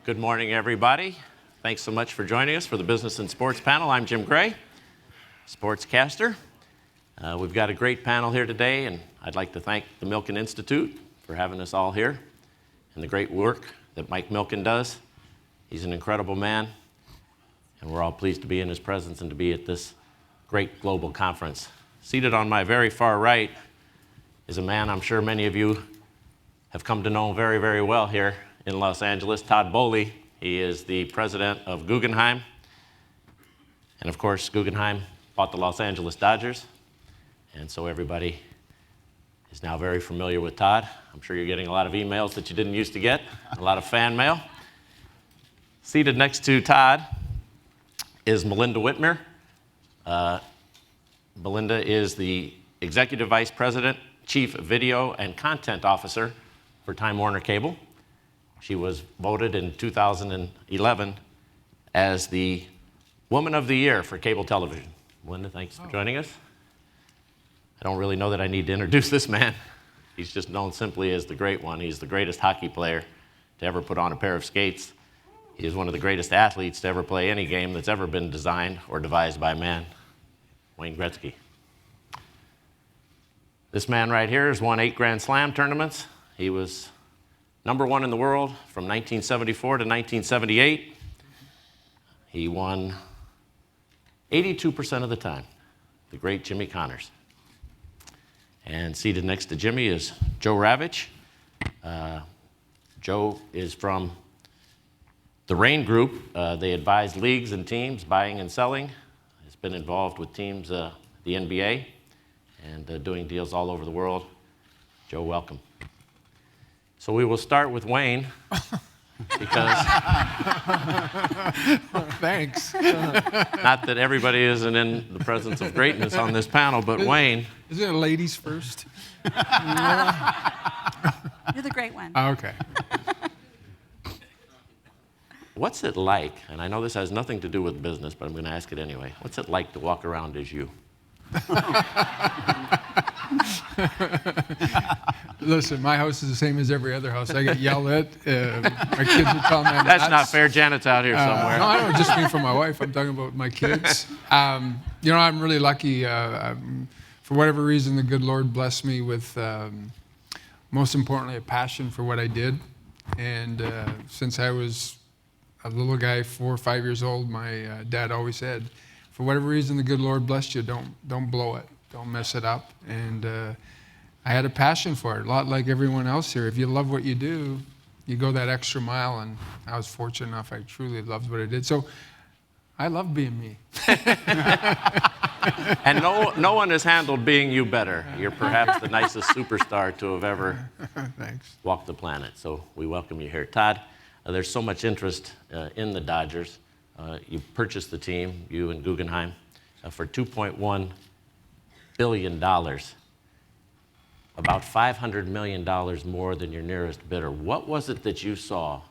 Good morning, everybody. Thanks so much for joining us for the Business and Sports panel. I'm Jim Gray, sportscaster. We've got a great panel here today, and I'd like to thank the Milken Institute for having us all here and the great work that Mike Milken does. He's an incredible man, and we're all pleased to be in his presence and to be at this great global conference. Seated on my very far right is a man I'm sure many of you have come to know very, very well here in Los Angeles, Todd Boehly. He is the president of Guggenheim. And of course, Guggenheim bought the Los Angeles Dodgers. And so everybody is now very familiar with Todd. I'm sure you're getting a lot of emails that you didn't used to get, a lot of fan mail. Seated next to Todd is Melinda Whitmer. Melinda is the Executive Vice President, Chief Video and Content Officer for Time Warner Cable. She was voted in 2011 as the Woman of the Year for cable television. Melinda, thanks for joining us. I don't really know that I need to introduce this man. He's just known simply as the Great One. He's the greatest hockey player to ever put on a pair of skates. He is one of the greatest athletes to ever play any game that's ever been designed or devised by man, Wayne Gretzky. This man right here has won 8 Grand Slam tournaments. He was number 1 in the world from 1974 to 1978. He won 82% of the time, the great Jimmy Connors. And seated next to Jimmy is Joe Ravitch. Joe is from the Rain Group. They advise leagues and teams buying and selling. He's been involved with teams, the NBA, and doing deals all over the world. Joe, welcome. So we will start with Wayne, because thanks. Not that everybody isn't in the presence of greatness on this panel, but Wayne. Isn't it ladies first? You're the great one. Okay. What's it like, and I know this has nothing to do with business, but I'm going to ask it anyway. What's it like to walk around as you? Listen, my house is the same as every other house. I get yelled at. My kids are telling me I'm That's nuts. not fair. Janet's out here somewhere. No, I don't just mean for my wife. I'm talking about my kids. I'm really lucky. For whatever reason, the good Lord blessed me with, most importantly, a passion for what I did. And since I was a little guy, 4 or 5 years old, my dad always said, for whatever reason the good Lord blessed you, don't blow it. Don't mess it up. And I had a passion for it, a lot like everyone else here. If you love what you do, you go that extra mile, and I was fortunate enough, I truly loved what I did. So I love being me. And no one has handled being you better. You're perhaps the nicest superstar to have ever walked the planet. So we welcome you here. Todd, there's so much interest in the Dodgers. You purchased the team, you and Guggenheim, for $2.1 billion. About $500 million more than your nearest bidder. What was it that you saw?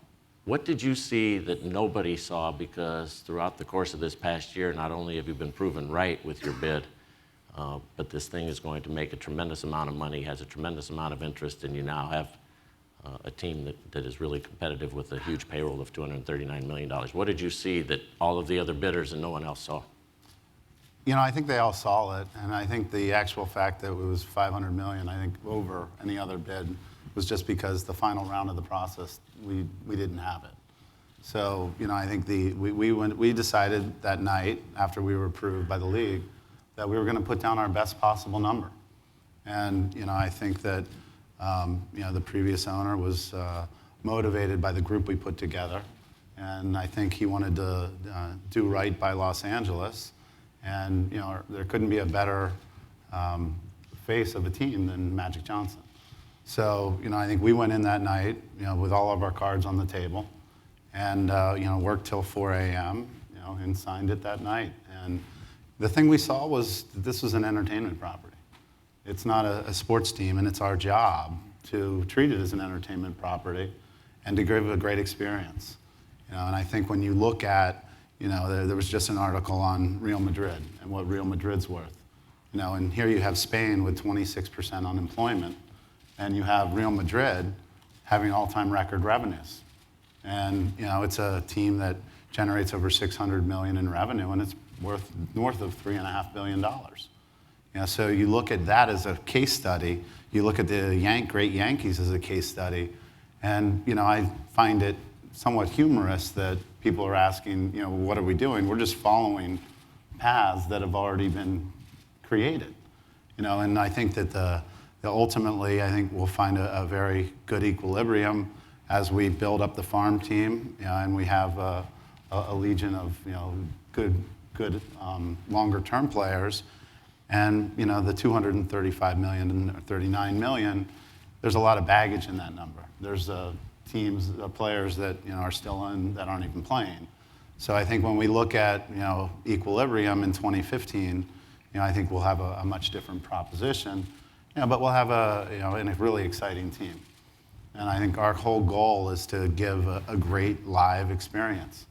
What did you see that nobody saw? Because throughout the course of this past year, not only have you been proven right with your bid, but this thing is going to make a tremendous amount of money, has a tremendous amount of interest, and you now have a team that is really competitive with a huge payroll of $239 million. What did you see that all of the other bidders and no one else saw? You know, I think they all saw it, and I think the actual fact that it was $500 million, I think, over any other bid was just because the final round of the process, we didn't have it. So, you know, I think we decided that night, after we were approved by the league, that we were going to put down our best possible number. And, you know, I think that, the previous owner was motivated by the group we put together, and I think he wanted to do right by Los Angeles. And, you know, there couldn't be a better face of a team than Magic Johnson. So, you know, I think we went in that night, you know, with all of our cards on the table and, worked till 4 a.m., and signed it that night. And the thing we saw was that this was an entertainment property. It's not a sports team, and it's our job to treat it as an entertainment property and to give it a great experience. You know, and I think when you look at, there was just an article on Real Madrid and what Real Madrid's worth. And here you have Spain with 26% unemployment, and you have Real Madrid having all-time record revenues. And it's a team that generates over $600 million in revenue, and it's worth north of $3.5 billion. So you look at that as a case study. You look at the great Yankees as a case study, and I find it somewhat humorous that people are asking, what are we doing? We're just following paths that have already been created. And I think that ultimately, I think we'll find a very good equilibrium as we build up the farm team, and we have a legion of good longer-term players. And the 235 million and 39 million, there's a lot of baggage in that number. There's teams, players that are still in that aren't even playing. So I think when we look at equilibrium in 2015, I think we'll have a much different proposition. But we'll have a really exciting team. And I think our whole goal is to give a great live experience,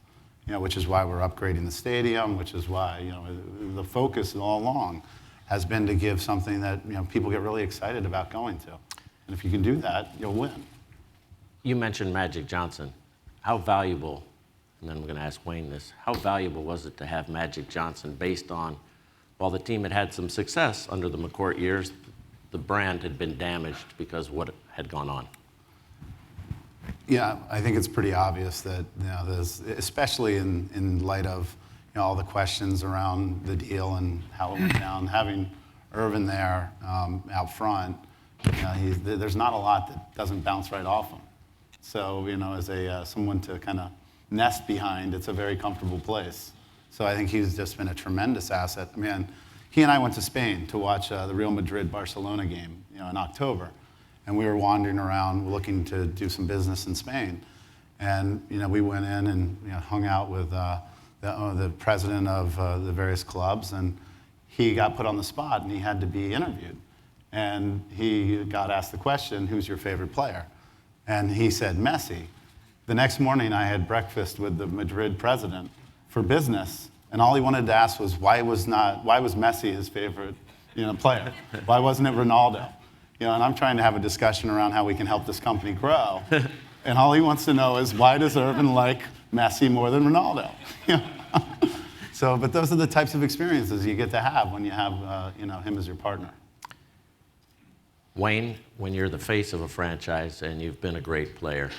which is why we're upgrading the stadium, which is why the focus all along has been to give something that people get really excited about going to. And if you can do that, you'll win. You mentioned Magic Johnson. How valuable, and then we're going to ask Wayne this, how valuable was it to have Magic Johnson based on, while the team had some success under the McCourt years, the brand had been damaged because of what had gone on? Yeah, I think it's pretty obvious that there's, especially in light of all the questions around the deal and how it went down, having Irvin there out front, there's not a lot that doesn't bounce right off him. So as someone to kind of nest behind, it's a very comfortable place. So I think he's just been a tremendous asset. I mean, he and I went to Spain to watch the Real Madrid-Barcelona game in October. And we were wandering around looking to do some business in Spain. And we went in and hung out with the president of the various clubs, and he got put on the spot and he had to be interviewed. And he got asked the question, who's your favorite player? And he said, Messi. The next morning I had breakfast with the Madrid president for business, and all he wanted to ask was why was Messi his favorite player? Why wasn't it Ronaldo? And I'm trying to have a discussion around how we can help this company grow. And all he wants to know is, why does Irvin like Messi more than Ronaldo? But those are the types of experiences you get to have when you have him as your partner. Wayne, when you're the face of a franchise and you've been a great player,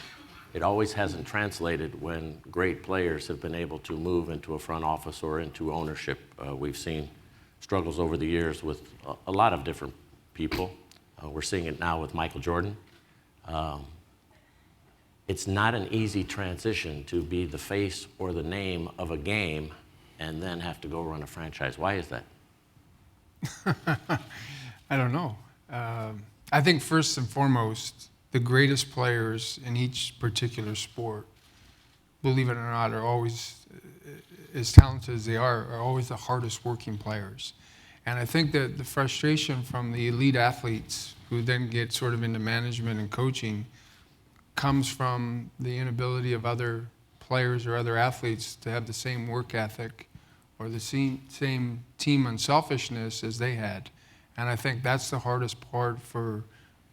it always hasn't translated when great players have been able to move into a front office or into ownership. We've seen struggles over the years with a lot of different people. We're seeing it now with Michael Jordan. It's not an easy transition to be the face or the name of a game and then have to go run a franchise. Why is that? I don't know. I think first and foremost, the greatest players in each particular sport, believe it or not, are always, as talented as they are always the hardest working players. And I think that the frustration from the elite athletes who then get sort of into management and coaching comes from the inability of other players or other athletes to have the same work ethic or the same team unselfishness as they had. And I think that's the hardest part for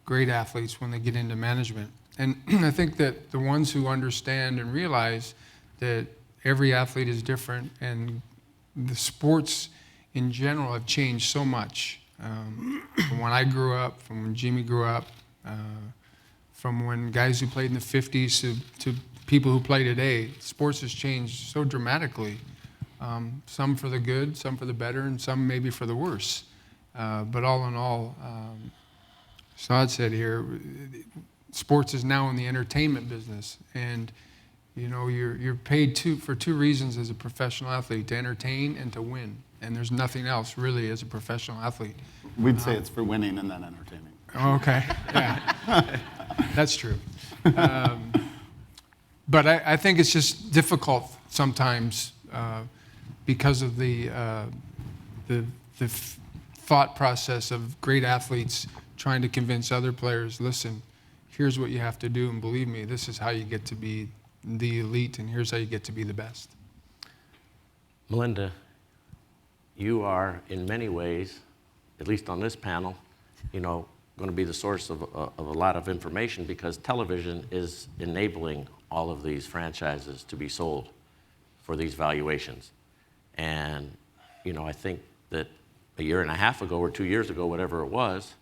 great athletes when they get into management. And I think that the ones who understand and realize that every athlete is different and the sports in general have changed so much. From when I grew up, from when Jimmy grew up, from when guys who played in the 50s to people who play today, sports has changed so dramatically. Some for the good, some for the better, and some maybe for the worse. But all in all, Saad said here, sports is now in the entertainment business, and you're paid for two reasons as a professional athlete: to entertain and to win. And there's nothing else really as a professional athlete. We'd say it's for winning and then entertaining. Okay, yeah, that's true. But I think it's just difficult sometimes because of the thought process of great athletes trying to convince other players, listen, here's what you have to do, and believe me, this is how you get to be the elite, and here's how you get to be the best. Melinda, you are in many ways, at least on this panel, going to be the source of a lot of information because television is enabling all of these franchises to be sold for these valuations. And, I think that a year and a half ago or 2 years ago, whatever it was,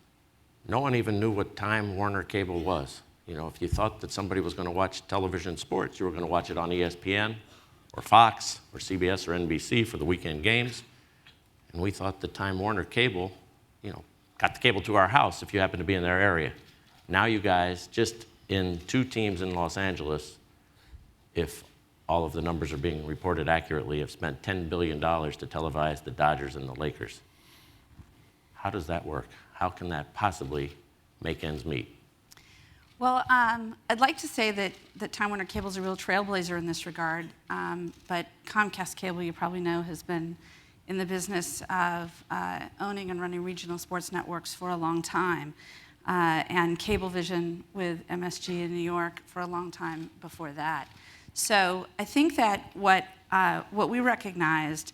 no one even knew what Time Warner Cable was. If you thought that somebody was going to watch television sports, you were going to watch it on ESPN or Fox or CBS or NBC for the weekend games. And we thought that Time Warner Cable, got the cable to our house if you happen to be in their area. Now you guys, just in 2 teams in Los Angeles, if all of the numbers are being reported accurately, have spent $10 billion to televise the Dodgers and the Lakers. How does that work? How can that possibly make ends meet? Well, I'd like to say that Time Warner Cable is a real trailblazer in this regard, but Comcast Cable, you probably know, has been in the business of owning and running regional sports networks for a long time, and Cablevision with MSG in New York for a long time before that. So I think that what we recognized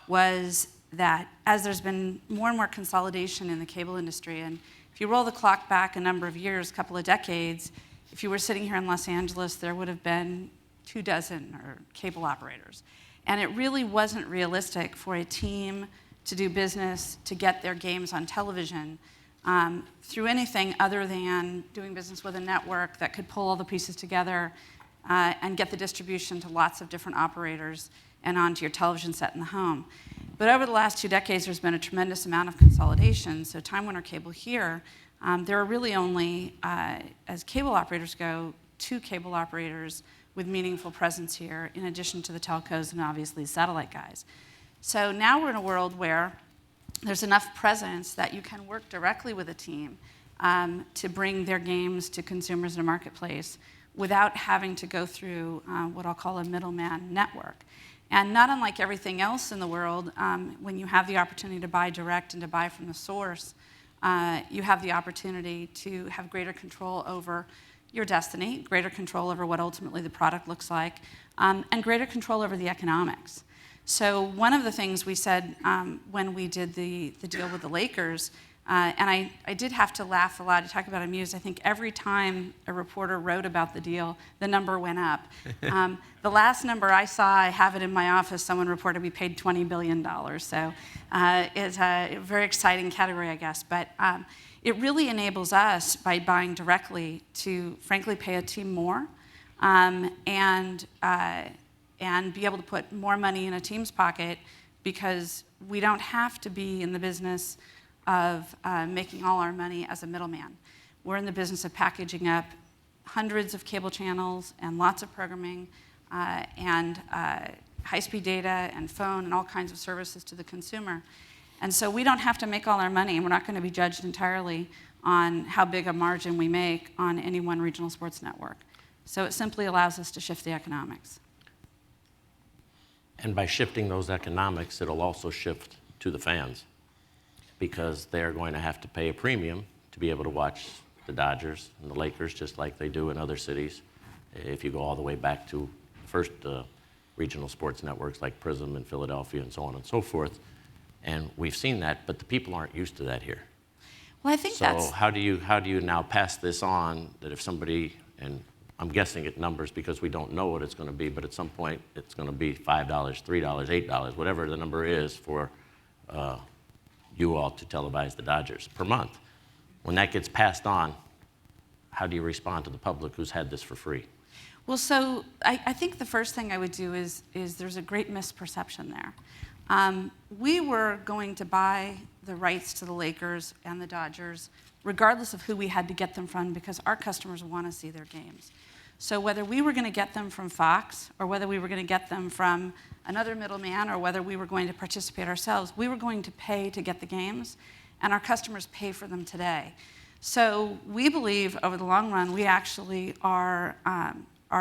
was that as there's been more and more consolidation in the cable industry, and if you roll the clock back a number of years, a couple of decades, if you were sitting here in Los Angeles, there would have been 24 or cable operators. And it really wasn't realistic for a team to do business, to get their games on television through anything other than doing business with a network that could pull all the pieces together and get the distribution to lots of different operators and onto your television set in the home. But over the last 2 decades, there's been a tremendous amount of consolidation. So Time Warner Cable here, there are really only, as cable operators go, 2 cable operators with meaningful presence here, in addition to the telcos and obviously satellite guys. So now we're in a world where there's enough presence that you can work directly with a team to bring their games to consumers in a marketplace without having to go through what I'll call a middleman network. And not unlike everything else in the world, when you have the opportunity to buy direct and to buy from the source, you have the opportunity to have greater control over your destiny, greater control over what ultimately the product looks like, and greater control over the economics. So one of the things we said when we did the deal with the Lakers, and I did have to laugh a lot. You talk about amused. I think every time a reporter wrote about the deal, the number went up. The last number I saw, I have it in my office, someone reported we paid $20 billion. So it's a very exciting category, I guess. But it really enables us, by buying directly, to frankly pay a team more and be able to put more money in a team's pocket, because we don't have to be in the business of making all our money as a middleman. We're in the business of packaging up hundreds of cable channels and lots of programming and high-speed data and phone and all kinds of services to the consumer. And so we don't have to make all our money, and we're not going to be judged entirely on how big a margin we make on any one regional sports network. So it simply allows us to shift the economics. And by shifting those economics, it'll also shift to the fans, because they're going to have to pay a premium to be able to watch the Dodgers and the Lakers, just like they do in other cities. If you go all the way back to first regional sports networks like Prism in Philadelphia and so on and so forth. And we've seen that, but the people aren't used to that here. Well, I think so how do you now pass this on, that if somebody, and I'm guessing at numbers because we don't know what it's going to be, but at some point it's going to be $5, $3, $8, whatever the number is for you all to televise the Dodgers per month. When that gets passed on, how do you respond to the public who's had this for free? Well, so I think the first thing I would do is there's a great misperception there. We were going to buy the rights to the Lakers and the Dodgers regardless of who we had to get them from, because our customers want to see their games. So whether we were going to get them from Fox, or whether we were going to get them from another middleman, or whether we were going to participate ourselves, we were going to pay to get the games, and our customers pay for them today. So we believe over the long run, we actually are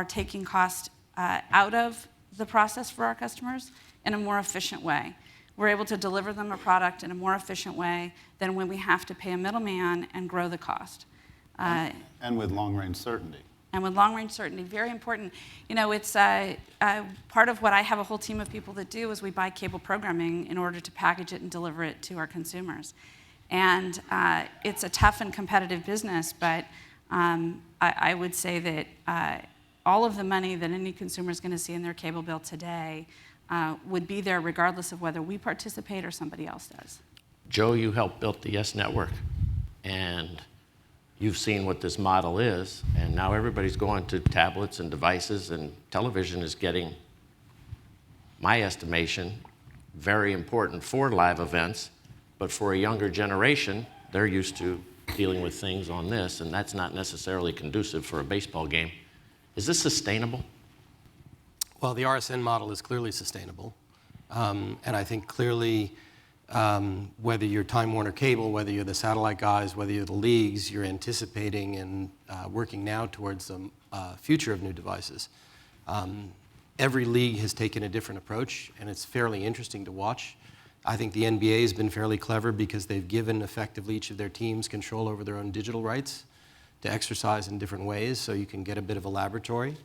taking cost out of the process for our customers in a more efficient way. We're able to deliver them a product in a more efficient way than when we have to pay a middleman and grow the cost. And with long-range certainty. And with long-range certainty, very important. You know, it's part of what I have a whole team of people that do is we buy cable programming in order to package it and deliver it to our consumers. And it's a tough and competitive business, but I would say that all of the money that any consumer is going to see in their cable bill today would be there regardless of whether we participate or somebody else does. Joe, you helped build the Yes Network, and you've seen what this model is, and now everybody's going to tablets and devices, and television is getting, my estimation, very important for live events, but for a younger generation, they're used to dealing with things on this, and that's not necessarily conducive for a baseball game. Is this sustainable? Well, the RSN model is clearly sustainable. And I think clearly, whether you're Time Warner Cable, whether you're the satellite guys, whether you're the leagues, you're anticipating and working now towards the future of new devices. Every league has taken a different approach, and it's fairly interesting to watch. I think the NBA has been fairly clever because they've given effectively each of their teams control over their own digital rights to exercise in different ways, so you can get a bit of a laboratory.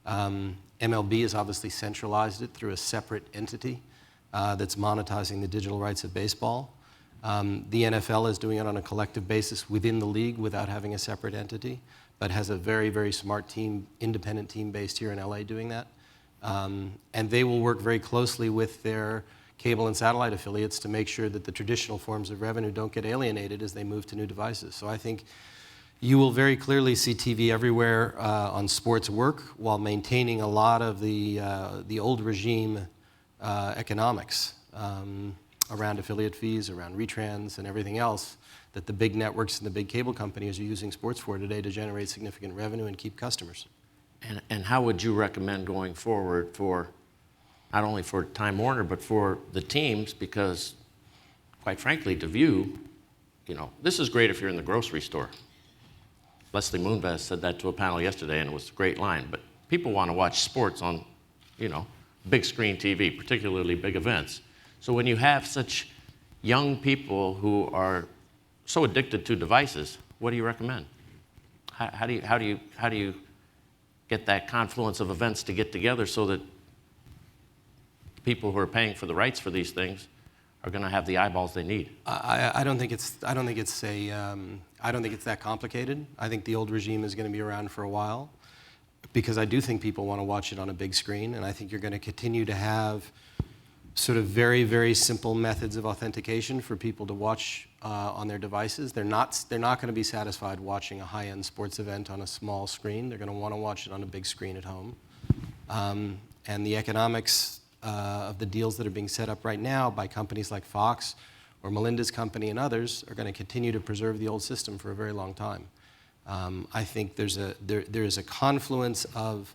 MLB has obviously centralized it through a separate entity that's monetizing the digital rights of baseball. The NFL is doing it on a collective basis within the league without having a separate entity, but has a very, very smart team, independent team based here in LA doing that. And they will work very closely with their cable and satellite affiliates to make sure that the traditional forms of revenue don't get alienated as they move to new devices. So I think you will very clearly see TV everywhere on sports work while maintaining a lot of the old regime economics around affiliate fees, around retrans, and everything else that the big networks and the big cable companies are using sports for today to generate significant revenue and keep customers. And how would you recommend going forward for, not only for Time Warner, but for the teams? Because, quite frankly, to view, this is great if you're in the grocery store. Leslie Moonves said that to a panel yesterday, and it was a great line. But people want to watch sports on, big screen TV, particularly big events. So when you have such young people who are so addicted to devices, what do you recommend? How do you get that confluence of events to get together so that people who are paying for the rights for these things are going to have the eyeballs they need? I don't think it's that complicated. I think the old regime is going to be around for a while because I do think people want to watch it on a big screen, and I think you're going to continue to have sort of very, very simple methods of authentication for people to watch on their devices. They're not going to be satisfied watching a high-end sports event on a small screen. They're going to want to watch it on a big screen at home. And the economics of the deals that are being set up right now by companies like Fox or Melinda's company and others are going to continue to preserve the old system for a very long time. I think there is a confluence of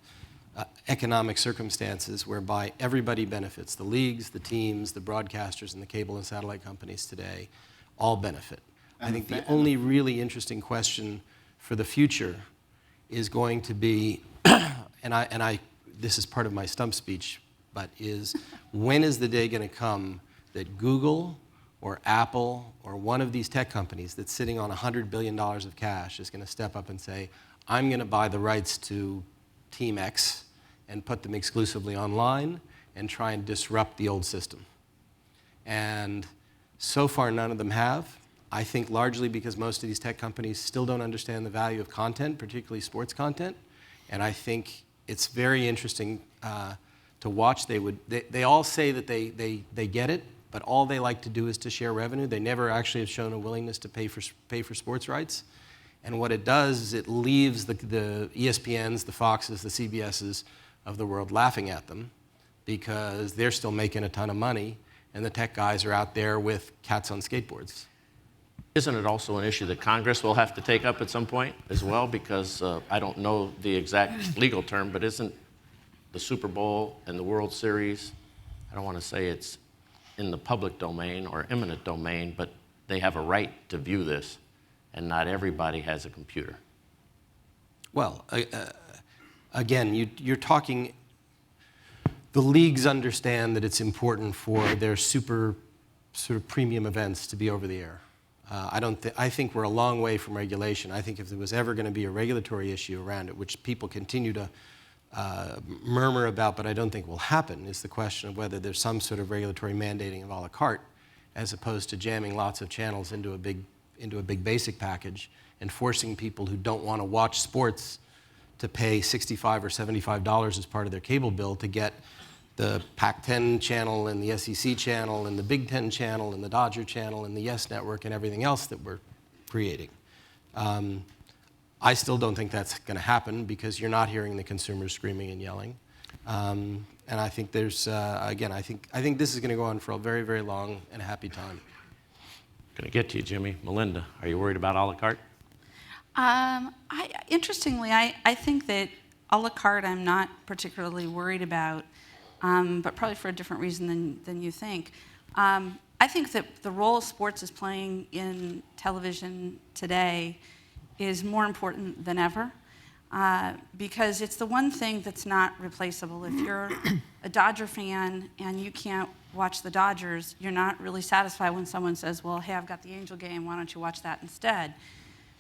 economic circumstances whereby everybody benefits. The leagues, the teams, the broadcasters, and the cable and satellite companies today all benefit. I think the only really interesting question for the future is going to be, this is part of my stump speech, but is when is the day going to come that Google or Apple or one of these tech companies that's sitting on $100 billion of cash is going to step up and say, I'm going to buy the rights to Team X and put them exclusively online and try and disrupt the old system. And so far, none of them have. I think largely because most of these tech companies still don't understand the value of content, particularly sports content. And I think it's very interesting to watch. They all say that they get it, but all they like to do is to share revenue. They never actually have shown a willingness to pay for sports rights. And what it does is it leaves the ESPNs, the Foxes, the CBSs of the world laughing at them because they're still making a ton of money and the tech guys are out there with cats on skateboards. Isn't it also an issue that Congress will have to take up at some point as well? Because I don't know the exact legal term, but isn't the Super Bowl and the World Series, I don't want to say it's in the public domain or eminent domain, but they have a right to view this, and not everybody has a computer. Well, again, you're talking, the leagues understand that it's important for their super sort of premium events to be over the air. I think we're a long way from regulation. I think if there was ever going to be a regulatory issue around it, which people continue to murmur about, but I don't think will happen, is the question of whether there's some sort of regulatory mandating of a la carte, as opposed to jamming lots of channels into a big basic package and forcing people who don't want to watch sports to pay $65 or $75 as part of their cable bill to get the Pac-10 channel and the SEC channel and the Big Ten channel and the Dodger channel and the Yes Network and everything else that we're creating. I still don't think that's going to happen because you're not hearing the consumers screaming and yelling. And I think there's, again, I think this is going to go on for a very, very long and happy time. Going to get to you, Jimmy. Melinda, are you worried about a la carte? Interestingly, I think that a la carte I'm not particularly worried about, but probably for a different reason than you think. I think that the role sports is playing in television today is more important than ever, because it's the one thing that's not replaceable. If you're a Dodger fan and you can't watch the Dodgers, you're not really satisfied when someone says, well, hey, I've got the Angel game, why don't you watch that instead?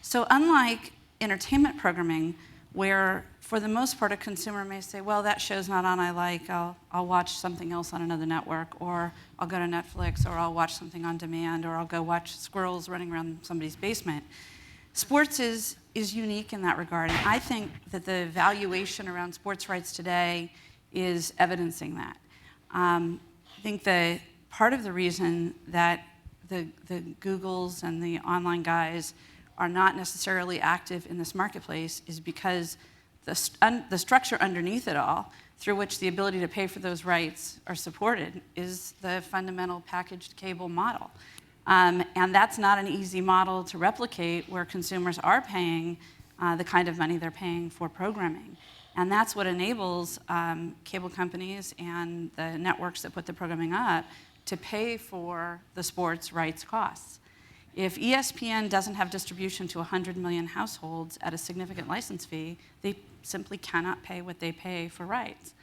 So unlike entertainment programming, where for the most part a consumer may say, well, that show's not on, I like, I'll watch something else on another network, or I'll go to Netflix, or I'll watch something on demand, or I'll go watch squirrels running around somebody's basement. Sports is unique in that regard, and I think that the valuation around sports rights today is evidencing that. I think the part of the reason that the Googles and the online guys are not necessarily active in this marketplace is because the structure underneath it all, through which the ability to pay for those rights are supported, is the fundamental packaged cable model. And that's not an easy model to replicate, where consumers are paying the kind of money they're paying for programming. And that's what enables cable companies and the networks that put the programming up to pay for the sports rights costs. If ESPN doesn't have distribution to 100 million households at a significant license fee, they simply cannot pay what they pay for rights.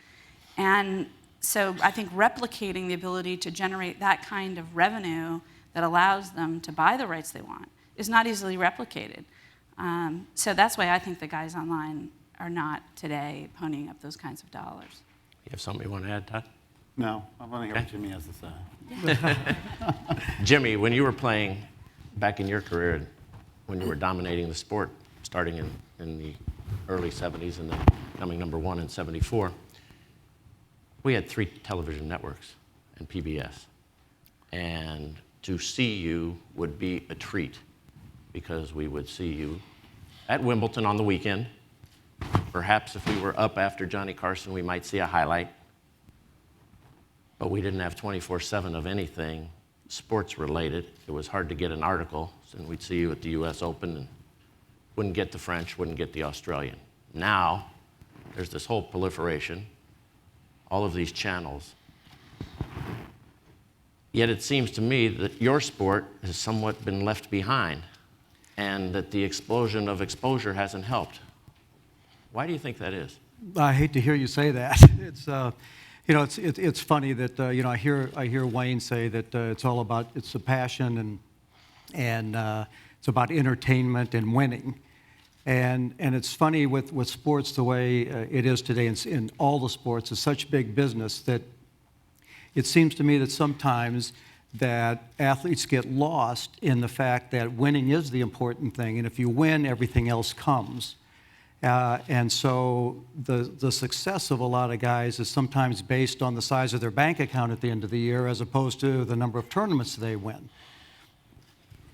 And so I think replicating the ability to generate that kind of revenue that allows them to buy the rights they want is not easily replicated. So that's why I think the guys online are not today ponying up those kinds of dollars. You have something you want to add, Todd? No, I want to hear what Jimmy has to say. Jimmy, when you were playing back in your career, when you were dominating the sport, starting in the early 70s and then coming number one in 74, we had 3 television networks and PBS. And to see you would be a treat, because we would see you at Wimbledon on the weekend. Perhaps if we were up after Johnny Carson, we might see a highlight. But we didn't have 24/7 of anything sports related. It was hard to get an article, and we'd see you at the US Open and wouldn't get the French, wouldn't get the Australian. Now, there's this whole proliferation, all of these channels. Yet it seems to me that your sport has somewhat been left behind, and that the explosion of exposure hasn't helped. Why do you think that is? I hate to hear you say that. It's funny that I hear Wayne say that it's a passion and it's about entertainment and winning, and it's funny with sports the way it is today in all the sports. It's such big business that it seems to me that sometimes that athletes get lost in the fact that winning is the important thing, and if you win, everything else comes. And so the success of a lot of guys is sometimes based on the size of their bank account at the end of the year, as opposed to the number of tournaments they win.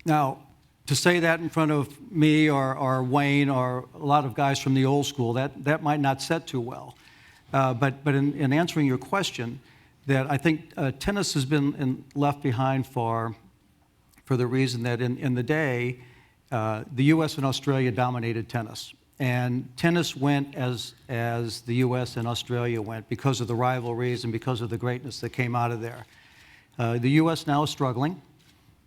Now, to say that in front of me or Wayne or a lot of guys from the old school, that might not set too well. But in answering your question, that I think tennis has been left behind for the reason that in the day, the U.S. and Australia dominated tennis. And tennis went as the U.S. and Australia went because of the rivalries and because of the greatness that came out of there. The U.S. now is struggling.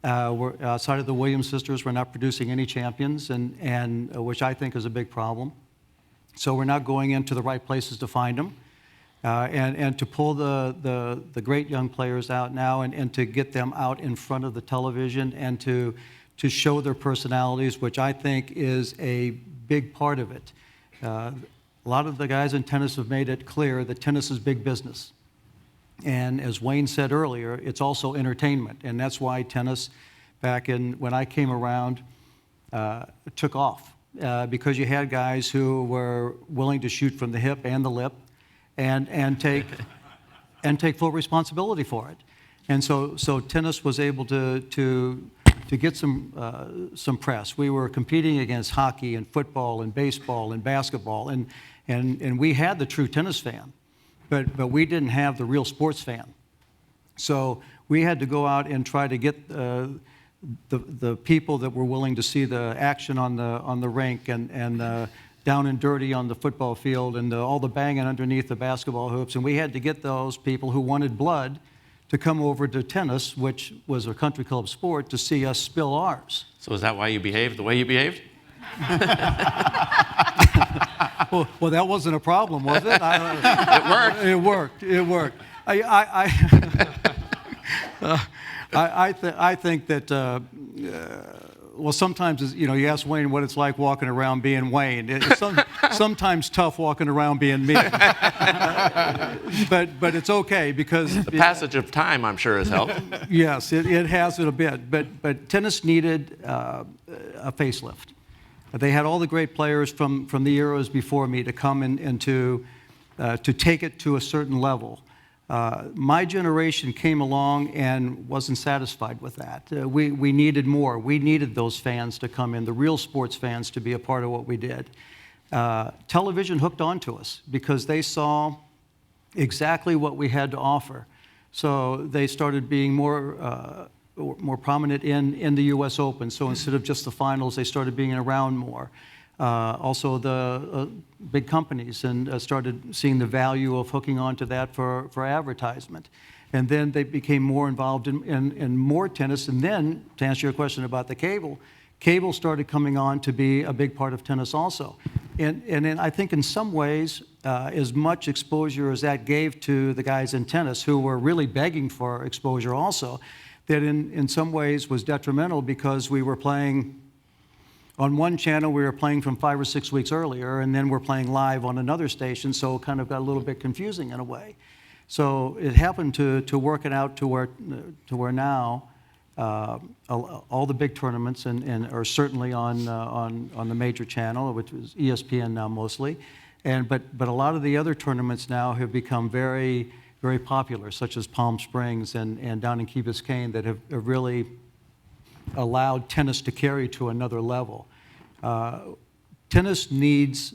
We're outside of the Williams sisters, we're not producing any champions, and which I think is a big problem. So we're not going into the right places to find them, and to pull the great young players out now and to get them out in front of the television and to show their personalities, which I think is a big part of it. A lot of the guys in tennis have made it clear that tennis is big business. And as Wayne said earlier, it's also entertainment. And that's why tennis, back when I came around, took off. because you had guys who were willing to shoot from the hip and the lip and take full responsibility for it. And so tennis was able to get some press. We were competing against hockey and football and baseball and basketball, and we had the true tennis fan, but we didn't have the real sports fan. So we had to go out and try to get the people that were willing to see the action on the rink and down and dirty on the football field and all the banging underneath the basketball hoops. And we had to get those people who wanted blood to come over to tennis, which was a country club sport, to see us spill ours. So is that why you behaved the way you behaved? Well, that wasn't a problem, was it? It worked. It worked. I think that, well, sometimes, you ask Wayne what it's like walking around being Wayne. It's sometimes tough walking around being me. But it's okay because... The passage of time, I'm sure, has helped. Yes, it has it a bit. But tennis needed a facelift. They had all the great players from the eras before me to come in and to take it to a certain level. My generation came along and wasn't satisfied with that. We needed more. We needed those fans to come in, the real sports fans, to be a part of what we did. Television hooked onto us because they saw exactly what we had to offer. So they started being more prominent in the U.S. Open. So instead of just the finals, they started being around more. Also the big companies and started seeing the value of hooking onto that for advertisement. And then they became more involved in more tennis. And then, to answer your question about the cable started coming on to be a big part of tennis also. And I think in some ways, as much exposure as that gave to the guys in tennis who were really begging for exposure also, that in some ways was detrimental because we were playing on one channel, we were playing from 5 or 6 weeks earlier, and then we're playing live on another station, so it kind of got a little bit confusing in a way. So it happened to work it out to where now all the big tournaments and are certainly on the major channel, which is ESPN now mostly, but a lot of the other tournaments now have become very, very popular, such as Palm Springs and down in Key Biscayne, that have really allowed tennis to carry to another level. Tennis needs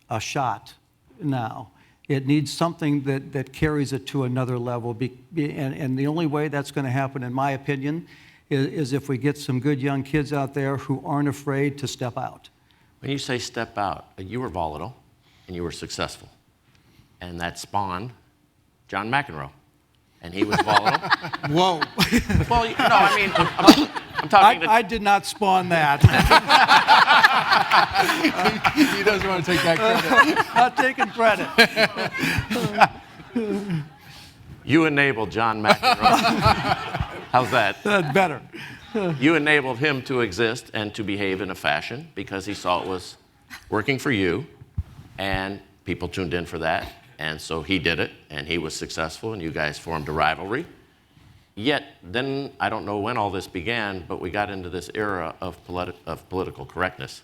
a shot now. It needs something that carries it to another level. And the only way that's going to happen, in my opinion, is if we get some good young kids out there who aren't afraid to step out. When you say step out, you were volatile and you were successful. And that spawned John McEnroe. And he was volatile. Whoa. Well, no, I mean, I'm talking I did not spawn that. He doesn't want to take that credit. Not taking credit. You enabled John McEnroe. How's that? Better. You enabled him to exist and to behave in a fashion because he saw it was working for you, and people tuned in for that. And so he did it, and he was successful, and you guys formed a rivalry. Yet, then, I don't know when all this began, but we got into this era of political correctness.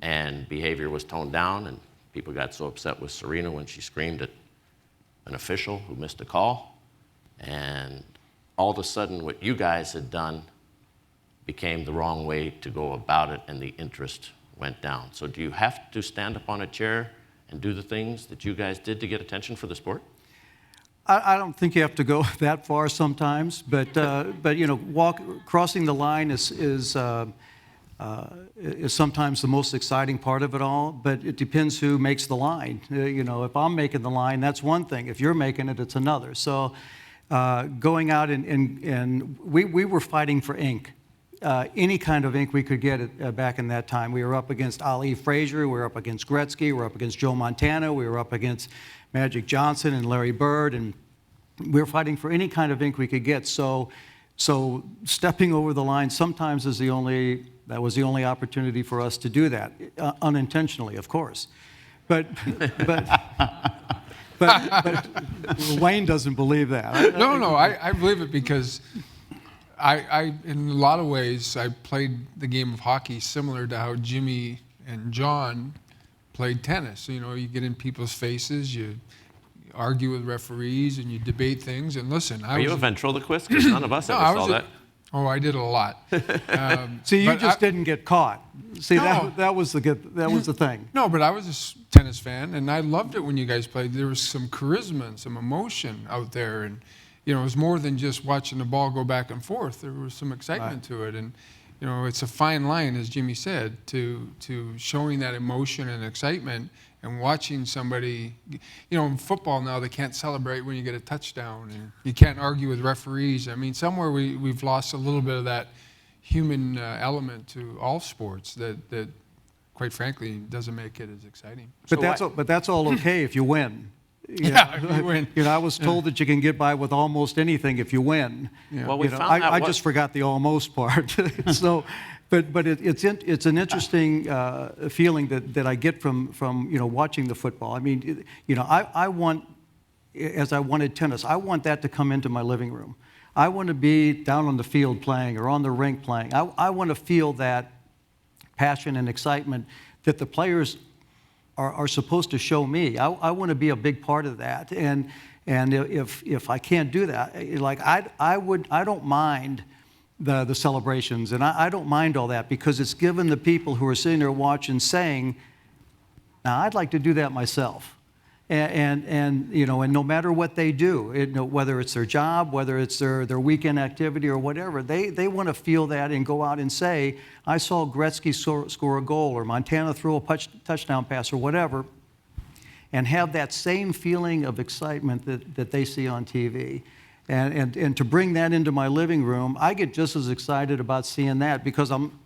And behavior was toned down, and people got so upset with Serena when she screamed at an official who missed a call. And all of a sudden, what you guys had done became the wrong way to go about it, and the interest went down. So do you have to stand up on a chair and do the things that you guys did to get attention for the sport? I don't think you have to go that far sometimes, but crossing the line is sometimes the most exciting part of it all. But it depends who makes the line. If I'm making the line, that's one thing. If you're making it, it's another. So going out and we were fighting for ink. Any kind of ink we could get back in that time. We were up against Ali Frazier, we were up against Gretzky, we were up against Joe Montana, we were up against Magic Johnson and Larry Bird, and we were fighting for any kind of ink we could get. So stepping over the line sometimes was the only opportunity for us to do that, unintentionally, of course. But Wayne doesn't believe that. No, I believe it because I in a lot of ways, I played the game of hockey similar to how Jimmy and John played tennis. You know, you get in people's faces, you argue with referees, and you debate things. And listen, Are you a ventriloquist? Because none of us ever saw that. Oh, I did a lot. See, you but just didn't get caught. See, No. that was the thing. No, but I was a tennis fan, and I loved it when you guys played. There was some charisma and some emotion out there, and you know, it was more than just watching the ball go back and forth. There was some excitement to it, and you know, it's a fine line, as Jimmy said, to showing that emotion and excitement and watching somebody. You know, in football now, they can't celebrate when you get a touchdown, and you can't argue with referees. I mean, somewhere we've lost a little bit of that human element to all sports that quite frankly, doesn't make it as exciting. But that's all okay if you win. Yeah, if you win. You know, I was told that you can get by with almost anything if you win. Yeah. Well, we You know, found out I what- just forgot the almost part. So, but it's an interesting feeling that I get from you know, watching the football. I mean, you know, I want, as I wanted tennis, I want that to come into my living room. I want to be down on the field playing or on the rink playing. I want to feel that passion and excitement that the players are supposed to show me. I want to be a big part of that. And if I can't do that, like I don't mind the celebrations, and I don't mind all that, because it's given the people who are sitting there watching saying, now I'd like to do that myself. And you know, and no matter what they do, you know, whether it's their job, whether it's their weekend activity or whatever, they want to feel that and go out and say, I saw Gretzky score a goal, or Montana throw a touchdown pass, or whatever, and have that same feeling of excitement that they see on TV. And to bring that into my living room, I get just as excited about seeing that, because I'm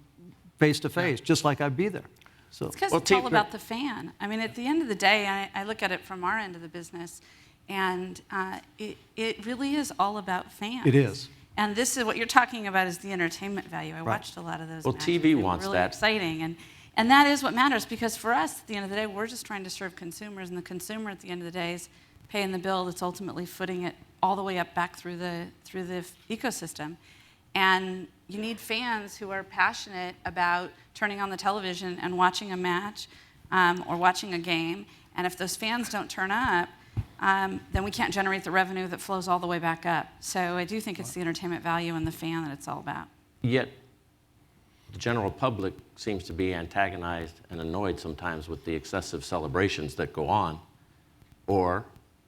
face to face, just like I'd be there. So. It's because Well, it's all Tate, about the fan. I mean, at the end of the day, I look at it from our end of the business, and it really is all about fans. It is. And this is what you're talking about, is the entertainment value. I watched a lot of those Well, matches. TV They were wants really that. exciting, and that is what matters, because for us, at the end of the day, we're just trying to serve consumers, and the consumer at the end of the day is paying the bill that's ultimately footing it all the way up back through the ecosystem. And you need fans who are passionate about turning on the television and watching a match or watching a game. And if those fans don't turn up, then we can't generate the revenue that flows all the way back up. So I do think it's the entertainment value and the fan that it's all about. Yet, the general public seems to be antagonized and annoyed sometimes with the excessive celebrations that go on, or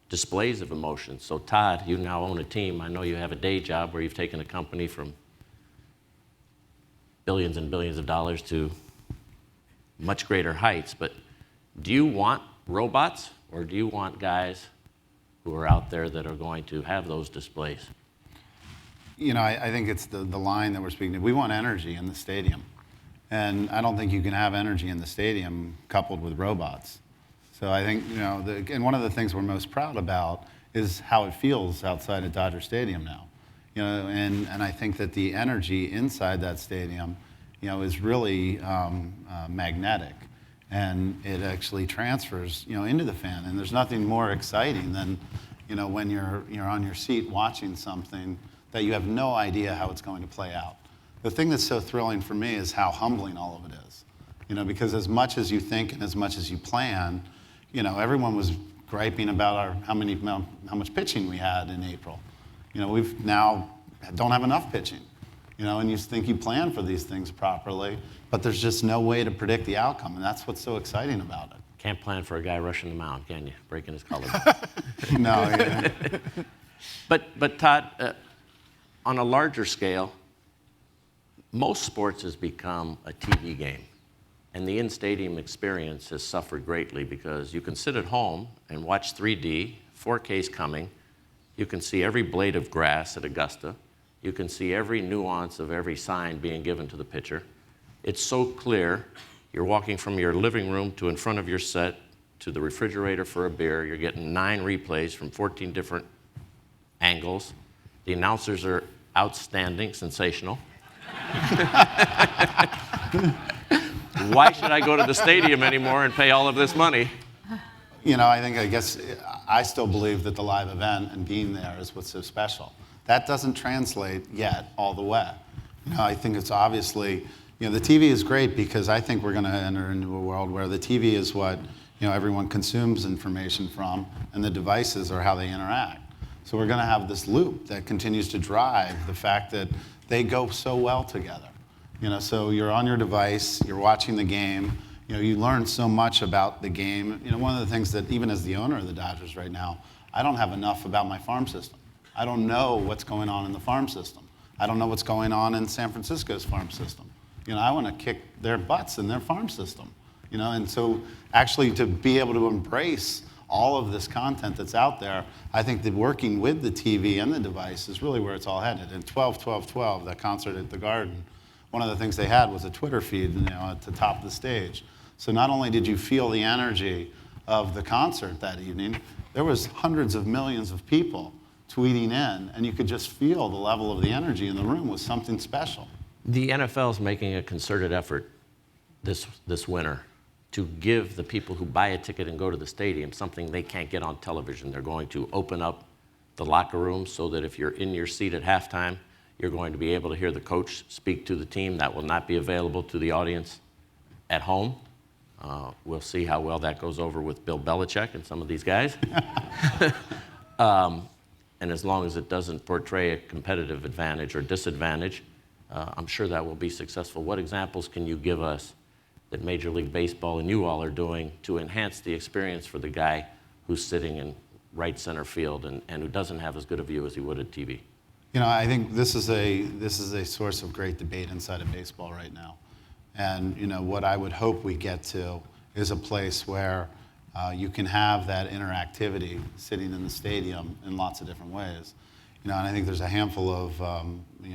displays of emotions. So Todd, you now own a team. I know you have a day job where you've taken a company from billions and billions of dollars to much greater heights, but do you want robots, or do you want guys who are out there that are going to have those displays? You know, I think it's the line that we're speaking to. We want energy in the stadium. And I don't think you can have energy in the stadium coupled with robots. So I think, you know, and one of the things we're most proud about is how it feels outside of Dodger Stadium now. You know, and I think that the energy inside that stadium, you know, is really magnetic. And it actually transfers, you know, into the fan. And there's nothing more exciting than, you know, when you're on your seat watching something that you have no idea how it's going to play out. The thing that's so thrilling for me is how humbling all of it is. You know, because as much as you think and as much as you plan, you know, everyone was griping about how much pitching we had in April. You know, we've now don't have enough pitching. You know, and you think you plan for these things properly, but there's just no way to predict the outcome, and that's what's so exciting about it. Can't plan for a guy rushing the mound, can you? Breaking his collarbone. No, yeah. But Todd, on a larger scale, most sports has become a TV game. And the in-stadium experience has suffered greatly, because you can sit at home and watch 3D, 4K's coming. You can see every blade of grass at Augusta. You can see every nuance of every sign being given to the pitcher. It's so clear. You're walking from your living room to in front of your set to the refrigerator for a beer. You're getting 9 replays from 14 different angles. The announcers are outstanding, sensational. Why should I go to the stadium anymore and pay all of this money? You know, I guess I still believe that the live event and being there is what's so special. That doesn't translate yet all the way. You know, I think it's obviously, the TV is great because I think we're going to enter into a world where the TV is what everyone consumes information from, and the devices are how they interact. So we're going to have this loop that continues to drive the fact that they go so well together. So you're on your device, you're watching the game, you learn so much about the game. One of the things that even as the owner of the Dodgers right now, I don't have enough about my farm system. I don't know what's going on in the farm system. I don't know what's going on in San Francisco's farm system. I want to kick their butts in their farm system. And so actually to be able to embrace all of this content that's out there, I think that working with the TV and the device is really where it's all headed. And 12-12-12, that concert at the Garden, one of the things they had was a Twitter feed, at the top of the stage. So not only did you feel the energy of the concert that evening, there was hundreds of millions of people tweeting in, and you could just feel the level of the energy in the room was something special. The NFL is making a concerted effort this winter to give the people who buy a ticket and go to the stadium something they can't get on television. They're going to open up the locker room so that if you're in your seat at halftime, you're going to be able to hear the coach speak to the team. That will not be available to the audience at home. We'll see how well that goes over with Bill Belichick and some of these guys. And as long as it doesn't portray a competitive advantage or disadvantage, I'm sure that will be successful. What examples can you give us that Major League Baseball and you all are doing to enhance the experience for the guy who's sitting in right center field and who doesn't have as good a view as he would at TV? I think this is a source of great debate inside of baseball right now. And what I would hope we get to is a place where you can have that interactivity sitting in the stadium in lots of different ways. And I think there's a handful of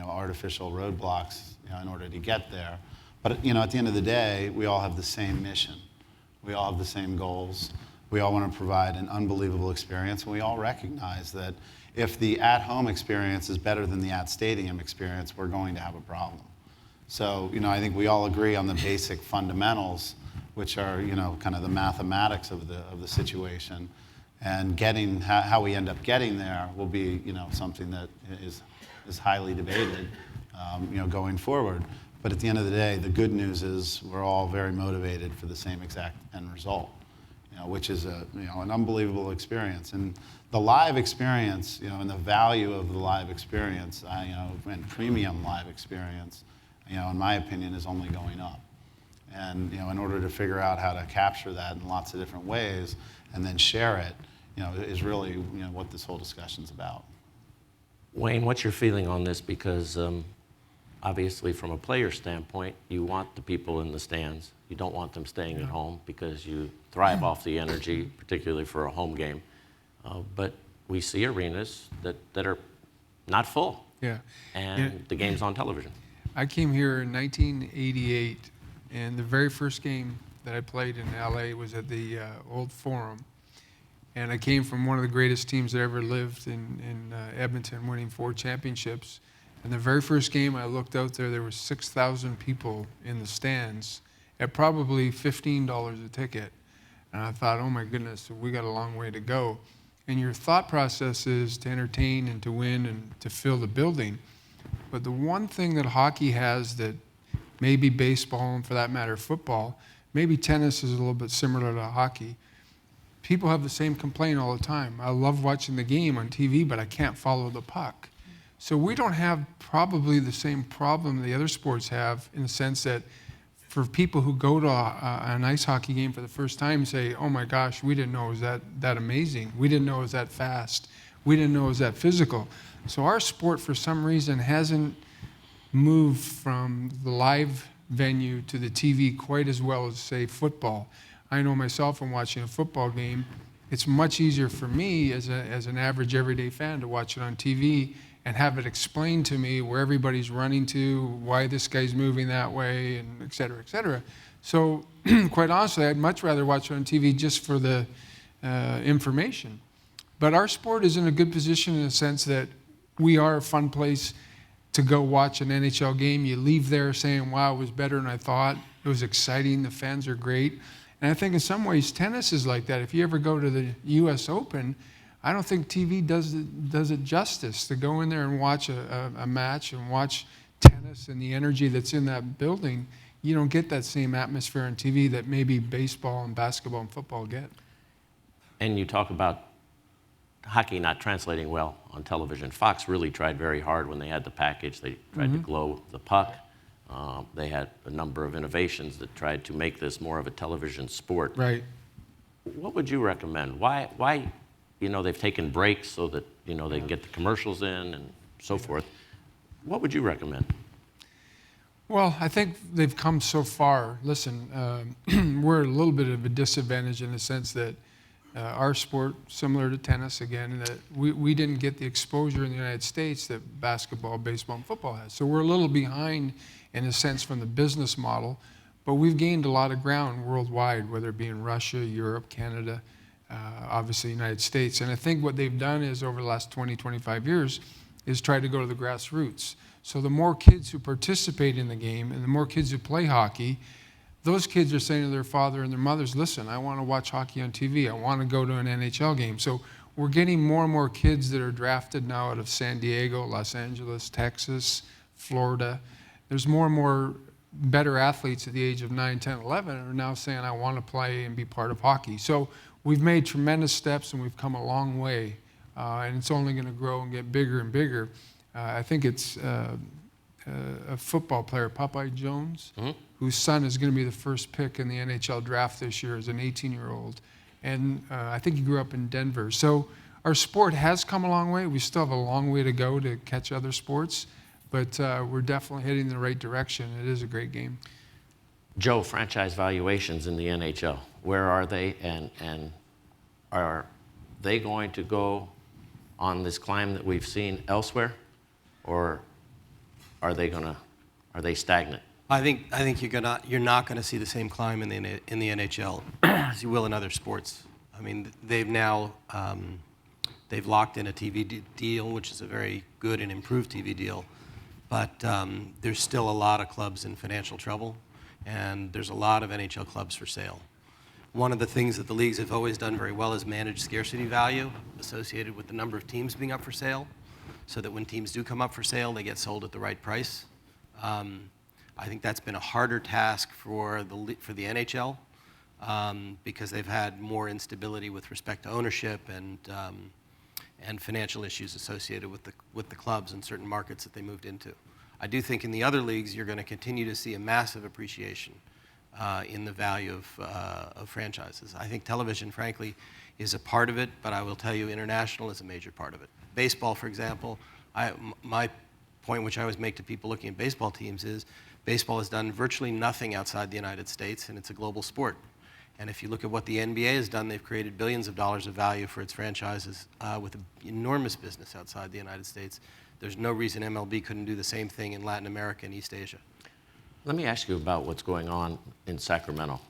artificial roadblocks in order to get there. But at the end of the day, we all have the same mission. We all have the same goals. We all want to provide an unbelievable experience, and we all recognize that if the at-home experience is better than the at-stadium experience, we're going to have a problem. So, I think we all agree on the basic fundamentals, which are, kind of the mathematics of the situation. And how we end up getting there will be, something that is highly debated, going forward. But at the end of the day, the good news is we're all very motivated for the same exact end result, which is an unbelievable experience. And the live experience, and the value of the live experience, and premium live experience, in my opinion, is only going up. And in order to figure out how to capture that in lots of different ways and then share it, is really what this whole discussion's about. Wayne, what's your feeling on this? Because obviously, from a player standpoint, you want the people in the stands. You don't want them staying at home because you thrive off the energy, particularly for a home game. But we see arenas that are not full. Yeah. And the game's on television. I came here in 1988, and the very first game that I played in LA was at the Old Forum. And I came from one of the greatest teams that ever lived in Edmonton, winning 4 championships. And the very first game I looked out there were 6,000 people in the stands at probably $15 a ticket. And I thought, oh my goodness, we got a long way to go. And your thought process is to entertain and to win and to fill the building. But the one thing that hockey has that maybe baseball, and for that matter football, maybe tennis is a little bit similar to hockey, people have the same complaint all the time. I love watching the game on TV, but I can't follow the puck. So we don't have probably the same problem the other sports have, in the sense that for people who go to an ice hockey game for the first time say, oh my gosh, we didn't know it was that amazing. We didn't know it was that fast. We didn't know it was that physical. So our sport, for some reason, hasn't moved from the live venue to the TV quite as well as, say, football. I know myself from watching a football game, it's much easier for me as an average everyday fan to watch it on TV and have it explained to me where everybody's running to, why this guy's moving that way, and et cetera, et cetera. So quite honestly, I'd much rather watch it on TV just for the information. But our sport is in a good position in the sense that we are a fun place to go watch an NHL game. You leave there saying, wow, it was better than I thought. It was exciting. The fans are great. And I think in some ways tennis is like that. If you ever go to the US Open, I don't think TV does it justice to go in there and watch a match and watch tennis tennis and the energy that's in that building, you don't get that same atmosphere on TV that maybe baseball and basketball and football get. And you talk about hockey not translating well on television. Fox really tried very hard when they had the package. They tried to glow the puck. They had a number of innovations that tried to make this more of a television sport. Right. What would you recommend? Why, they've taken breaks so that, they can get the commercials in and so forth. What would you recommend? Well, I think they've come so far. Listen, we're at a little bit of a disadvantage in the sense that our sport, similar to tennis again, that we didn't get the exposure in the United States that basketball, baseball, and football has. So we're a little behind in a sense from the business model, but we've gained a lot of ground worldwide, whether it be in Russia, Europe, Canada, obviously the United States. And I think what they've done is over the last 20, 25 years is try to go to the grassroots. So the more kids who participate in the game and the more kids who play hockey, those kids are saying to their father and their mothers, listen, I want to watch hockey on TV. I want to go to an NHL game. So we're getting more and more kids that are drafted now out of San Diego, Los Angeles, Texas, Florida. There's more and more better athletes at the age of 9, 10, 11 are now saying, I want to play and be part of hockey. So we've made tremendous steps and we've come a long way. And it's only going to grow and get bigger and bigger. I think it's a football player, Popeye Jones, whose son is going to be the first pick in the NHL draft this year as an 18-year-old. And I think he grew up in Denver. So our sport has come a long way. We still have a long way to go to catch other sports, but we're definitely heading in the right direction. It is a great game. Joe, franchise valuations in the NHL, where are they, and are they going to go on this climb that we've seen elsewhere, or are they stagnant? I think you're not going to see the same climb in the NHL as you will in other sports. I mean, they've now they've locked in a TV deal, which is a very good and improved TV deal, but there's still a lot of clubs in financial trouble, and there's a lot of NHL clubs for sale. One of the things that the leagues have always done very well is manage scarcity value associated with the number of teams being up for sale, so that when teams do come up for sale, they get sold at the right price. I think that's been a harder task for the NHL because they've had more instability with respect to ownership and financial issues associated with the clubs in certain markets that they moved into. I do think in the other leagues you're going to continue to see a massive appreciation in the value of franchises. I think television, frankly, is a part of it, but I will tell you international is a major part of it. Baseball, for example, my point which I always make to people looking at baseball teams is baseball has done virtually nothing outside the United States, and it's a global sport. And if you look at what the NBA has done, they've created billions of dollars of value for its franchises with an enormous business outside the United States. There's no reason MLB couldn't do the same thing in Latin America and East Asia. Let me ask you about what's going on in Sacramento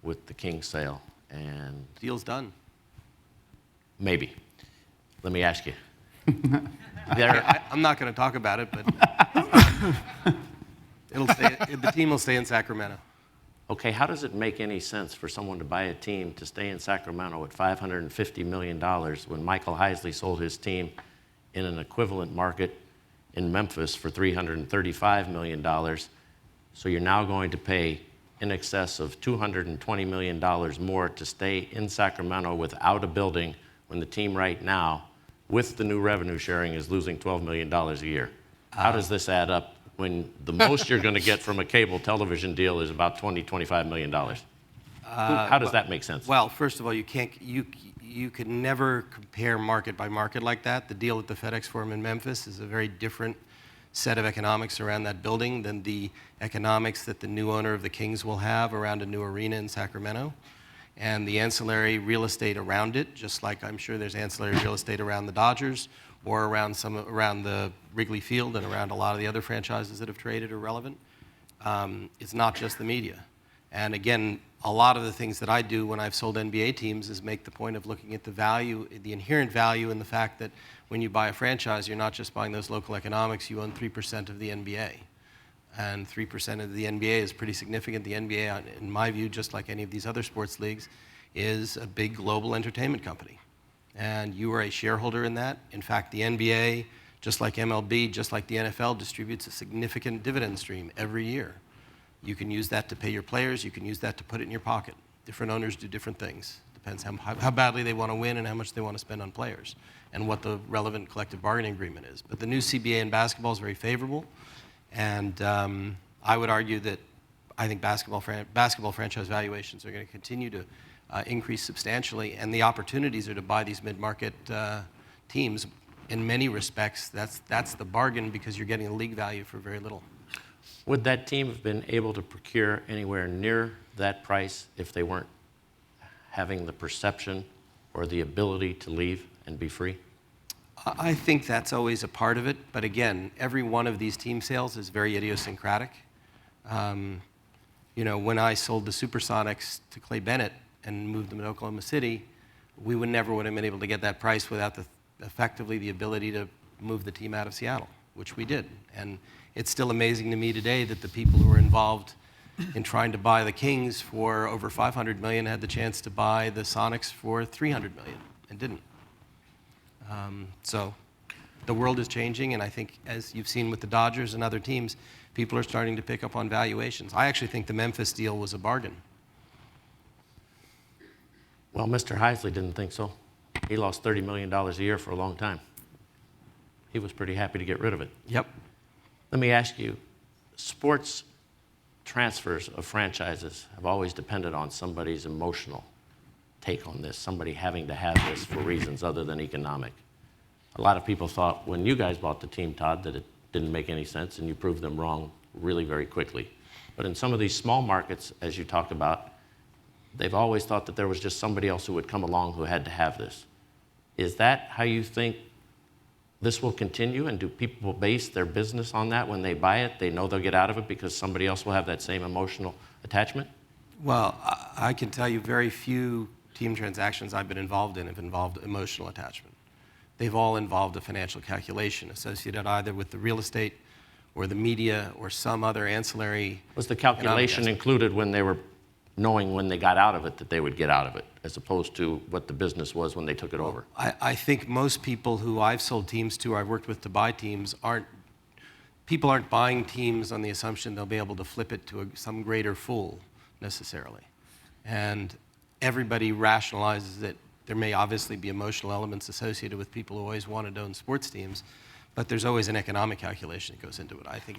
with the Kings sale. And Deal's done. maybe. Let me ask you. I'm not going to talk about it, but the team will stay in Sacramento. Okay, how does it make any sense for someone to buy a team to stay in Sacramento at $550 million when Michael Heisley sold his team in an equivalent market in Memphis for $335 million? So you're now going to pay in excess of $220 million more to stay in Sacramento without a building when the team right now, with the new revenue sharing, is losing $12 million a year. How does this add up when the most you're going to get from a cable television deal is about $25 million? How does that make sense? Well, first of all, you can never compare market by market like that. The deal at the FedEx Forum in Memphis is a very different set of economics around that building than the economics that the new owner of the Kings will have around a new arena in Sacramento. And the ancillary real estate around it, just like I'm sure there's ancillary real estate around the Dodgers or around the Wrigley Field and around a lot of the other franchises that have traded are relevant. It's not just the media. And again, a lot of the things that I do when I've sold NBA teams is make the point of looking at the value, the inherent value in the fact that when you buy a franchise, you're not just buying those local economics, you own 3% of the NBA. And 3% of the NBA is pretty significant. The NBA, in my view, just like any of these other sports leagues, is a big global entertainment company. And you are a shareholder in that. In fact, the NBA just like MLB, just like the NFL distributes a significant dividend stream every year. You can use that to pay your players. You can use that to put it in your pocket. Different owners do different things. Depends how badly they want to win and how much they want to spend on players and what the relevant collective bargaining agreement is. But the new CBA in basketball is very favorable. And I would argue that I think basketball franchise valuations are going to continue to increase substantially. And the opportunities are to buy these mid-market teams. In many respects, that's the bargain because you're getting a league value for very little. Would that team have been able to procure anywhere near that price if they weren't having the perception or the ability to leave and be free? I think that's always a part of it. But again, every one of these team sales is very idiosyncratic. When I sold the Supersonics to Clay Bennett and moved them to Oklahoma City, we never would have been able to get that price without effectively the ability to move the team out of Seattle, which we did. And it's still amazing to me today that the people who were involved in trying to buy the Kings for over $500 million had the chance to buy the Sonics for $300 million and didn't. So the world is changing, and I think, as you've seen with the Dodgers and other teams, people are starting to pick up on valuations. I actually think the Memphis deal was a bargain. Well, Mr. Heisley didn't think so. He lost $30 million a year for a long time. He was pretty happy to get rid of it. Yep. Let me ask you, sports transfers of franchises have always depended on somebody's emotional take on this, somebody having to have this for reasons other than economic. A lot of people thought when you guys bought the team, Todd, that it didn't make any sense, and you proved them wrong really very quickly. But in some of these small markets, as you talk about, they've always thought that there was just somebody else who would come along who had to have this. Is that how you think this will continue, and do people base their business on that when they buy it? They know they'll get out of it because somebody else will have that same emotional attachment? Well, I can tell you very few team transactions I've been involved in have involved emotional attachment. They've all involved a financial calculation associated either with the real estate or the media or some other ancillary. Was the calculation included when they were knowing when they got out of it that they would get out of it, as opposed to what the business was when they took it over? I think most people who I've sold teams to, or I've worked with to buy teams, aren't buying teams on the assumption they'll be able to flip it to some greater fool necessarily. And everybody rationalizes that there may obviously be emotional elements associated with people who always wanted to own sports teams, but there's always an economic calculation that goes into it. I think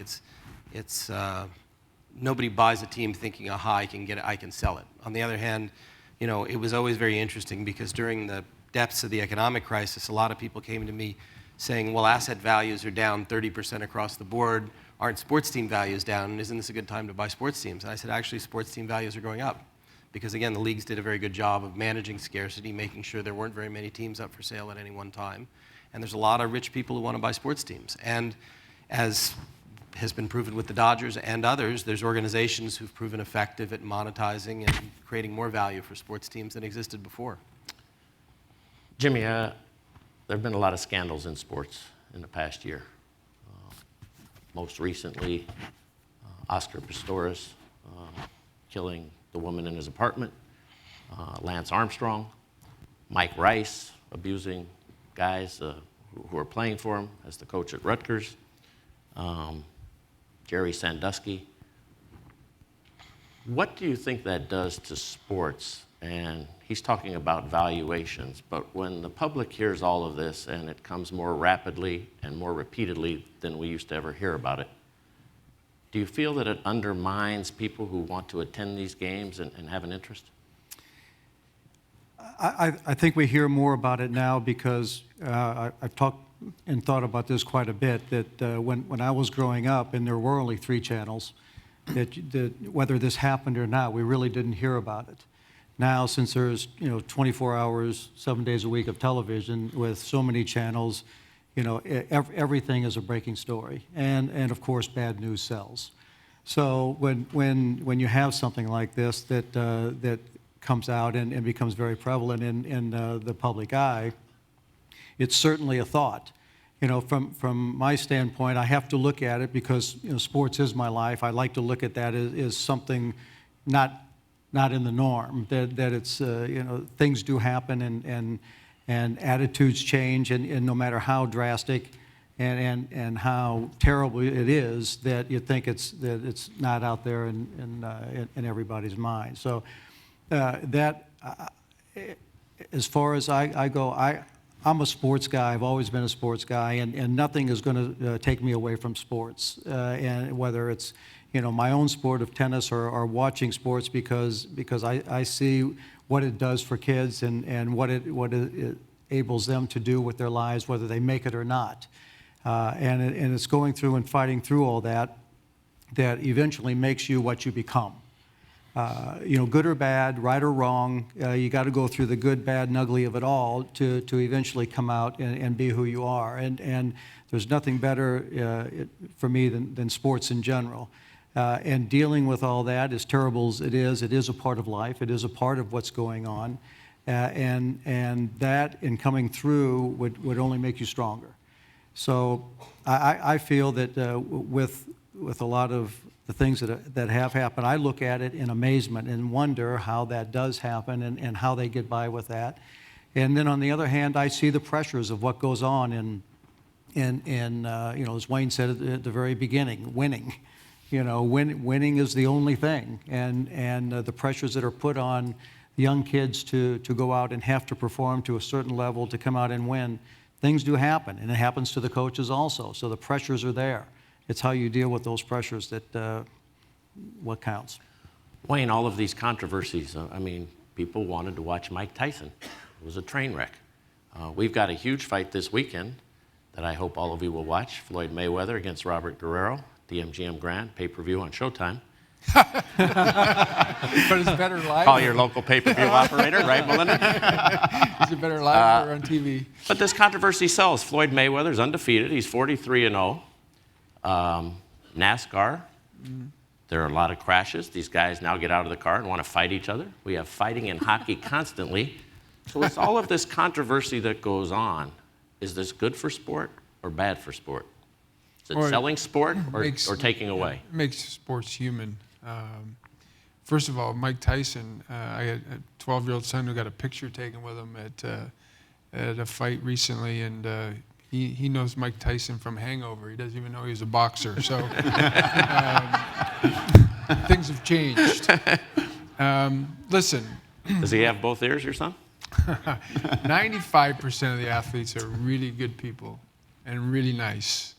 it's nobody buys a team thinking, aha, I can get it, I can sell it. On the other hand, it was always very interesting because during the depths of the economic crisis, a lot of people came to me saying, well, asset values are down 30% across the board. Aren't sports team values down? And isn't this a good time to buy sports teams? And I said, actually, sports team values are going up. Because again, the leagues did a very good job of managing scarcity, making sure there weren't very many teams up for sale at any one time. And there's a lot of rich people who want to buy sports teams. And as has been proven with the Dodgers and others, there's organizations who've proven effective at monetizing and creating more value for sports teams than existed before. Jimmy, there have been a lot of scandals in sports in the past year. Most recently, Oscar Pistorius killing the woman in his apartment, Lance Armstrong, Mike Rice abusing guys who are playing for him as the coach at Rutgers, Jerry Sandusky. What do you think that does to sports? And he's talking about valuations, but when the public hears all of this and it comes more rapidly and more repeatedly than we used to ever hear about it, do you feel that it undermines people who want to attend these games and have an interest? I think we hear more about it now because I've talked and thought about this quite a bit, that when I was growing up and there were only 3 channels, that whether this happened or not, we really didn't hear about it. Now, since there's 24 hours, 7 days a week of television with so many channels, everything is a breaking story, and of course, bad news sells. So when you have something like this that comes out and becomes very prevalent in the public eye, it's certainly a thought. From my standpoint, I have to look at it because sports is my life. I like to look at that as something not in the norm. That it's things do happen and attitudes change, and no matter how drastic, and how terrible it is that you think it's not out there in everybody's mind. So as far as I go, I'm a sports guy. I've always been a sports guy, and nothing is going to take me away from sports. And whether it's my own sport of tennis or watching sports, because I see what it does for kids and what it enables them to do with their lives, whether they make it or not. And it's going through and fighting through all that eventually makes you what you become. Good or bad, right or wrong, you got to go through the good, bad, and ugly of it all to eventually come out and be who you are. And there's nothing better for me than sports in general. And dealing with all that, as terrible as it is a part of life. It is a part of what's going on. And that, in coming through, would only make you stronger. So I feel that with a lot of the things that have happened, I look at it in amazement and wonder how that does happen and how they get by with that. And then on the other hand, I see the pressures of what goes on as Wayne said at the very beginning, winning. Winning is the only thing, and the pressures that are put on young kids to go out and have to perform to a certain level to come out and win. Things do happen, and it happens to the coaches also. So the pressures are there. It's how you deal with those pressures that what counts. Wayne, all of these controversies, people wanted to watch Mike Tyson. It was a train wreck. We've got a huge fight this weekend that I hope all of you will watch. Floyd Mayweather against Robert Guerrero, the MGM Grand, pay-per-view on Showtime. But it's better live. Call your local pay-per-view operator, right, Melinda? Is it better live or on TV? But this controversy sells. Floyd Mayweather's undefeated. He's 43-0. NASCAR, there are a lot of crashes. These guys now get out of the car and want to fight each other. We have fighting in hockey constantly. So it's all of this controversy that goes on. Is this good for sport or bad for sport? Is it selling sport or taking away? It makes sports human. First of all, Mike Tyson, I had a 12-year-old son who got a picture taken with him at a fight recently, and he knows Mike Tyson from Hangover. He doesn't even know he was a boxer. So things have changed. Listen. Does he have both ears, your son? 95% of the athletes are really good people and really nice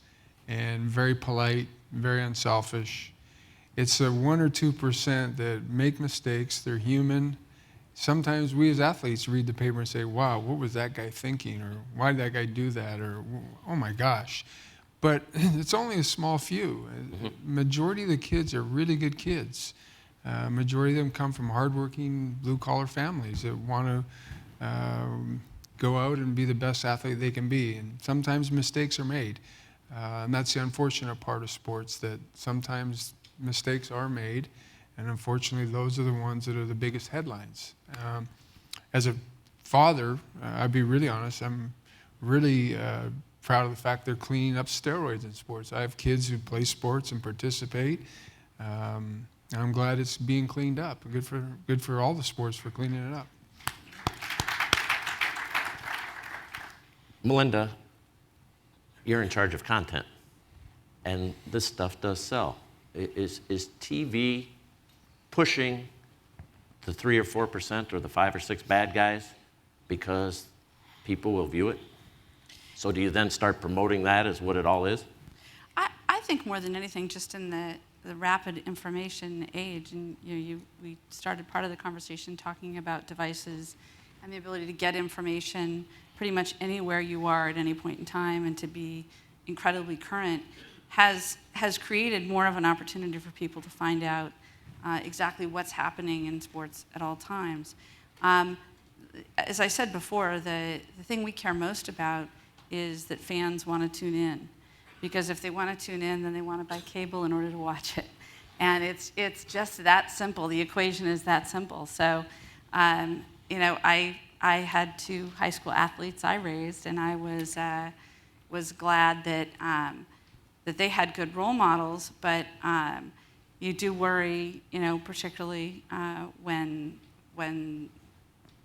and very polite, very unselfish. It's the 1 or 2% that make mistakes. They're human. Sometimes we as athletes read the paper and say, wow, what was that guy thinking? Or why did that guy do that? Or, oh my gosh. But it's only a small few. Majority of the kids are really good kids. Majority of them come from hardworking, blue-collar families that want to go out and be the best athlete they can be. And sometimes mistakes are made. And that's the unfortunate part of sports, that sometimes mistakes are made. And unfortunately, those are the ones that are the biggest headlines. As a father, I'll be really honest, I'm really proud of the fact they're cleaning up steroids in sports. I have kids who play sports and participate. I'm glad it's being cleaned up. Good for all the sports for cleaning it up. Melinda, you're in charge of content, and this stuff does sell. Is TV pushing the 3 or 4% or the 5 or 6 bad guys because people will view it? So do you then start promoting that as what it all is? I think more than anything, just in the rapid information age, and we started part of the conversation talking about devices and the ability to get information pretty much anywhere you are at any point in time and to be incredibly current has created more of an opportunity for people to find out exactly what's happening in sports at all times. As I said before, the thing we care most about is that fans want to tune in. Because if they want to tune in, then they want to buy cable in order to watch it. And it's just that simple. The equation is that simple. So, I had 2 high school athletes I raised, and I was glad that they had good role models. But you do worry, particularly when